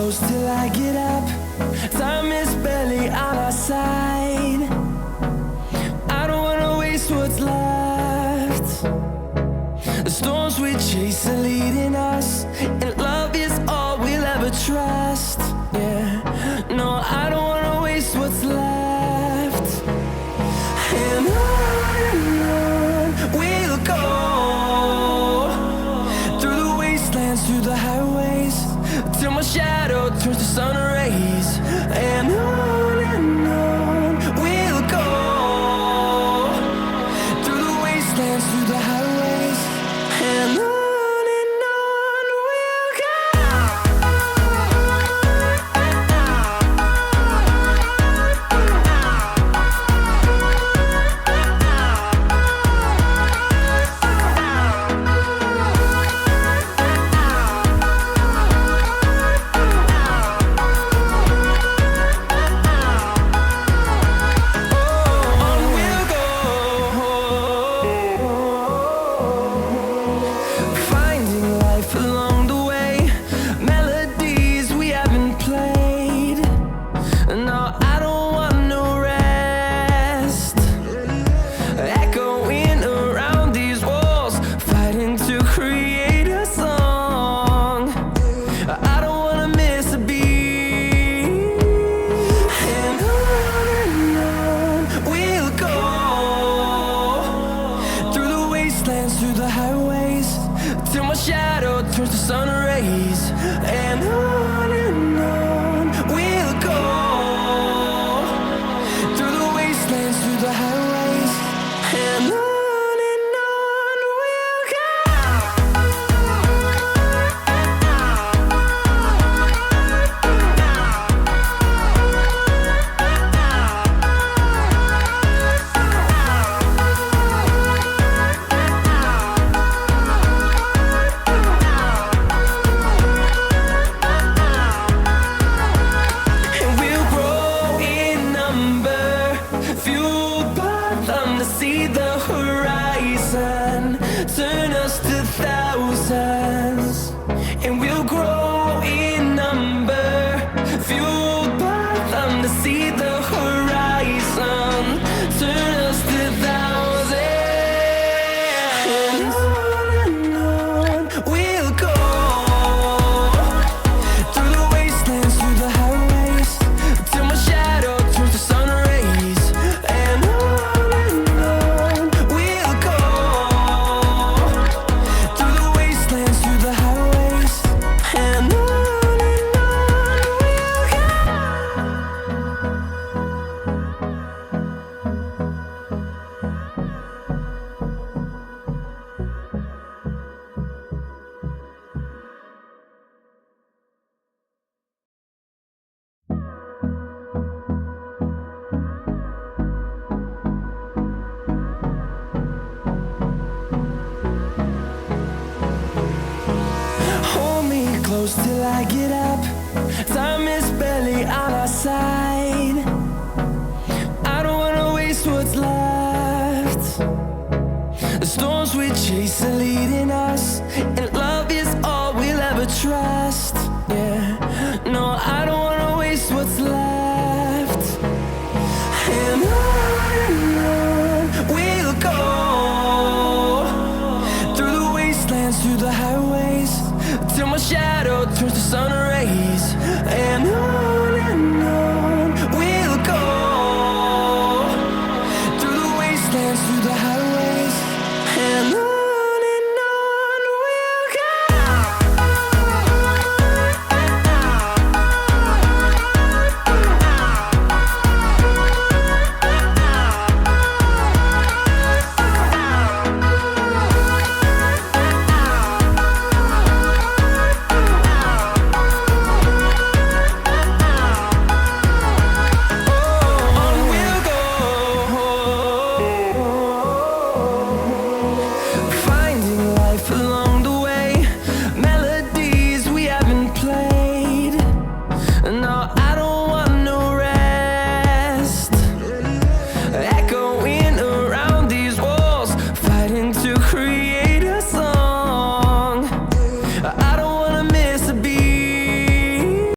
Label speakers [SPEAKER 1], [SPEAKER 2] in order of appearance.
[SPEAKER 1] close till I get up. Time is barely on our side. I don't wanna waste what's left. The storms we chase are leading us, and love is all we'll ever trust. Yeah, no, I don't wanna waste what's left. And on we'll go, through the wastelands, through the highways, till my shadow turns to sun rays. And on we'll go, through the wastelands, through the highways, and on we'll go. Through the highways, till my shadow turns to sun rays. And on we'll go, through the wastelands, through the highways, and on we'll go. See the horizon turn us to thousands, and we'll grow in number, fueled by them to see the horizon turn us to thousands. And on we'll go, through the wastelands, through the highways, till my shadow turns to sun rays. And close till I get up. Time is barely on our side. I don't wanna waste what's left. The storms we chase are leading us, and love is all we'll ever trust. Yeah, no, I don't wanna waste what's left. And on we'll go, through the wastelands, through the highways, till my shadow turns to sun rays. And on we'll go, through the wastelands, through the highways, and on we'll go. To create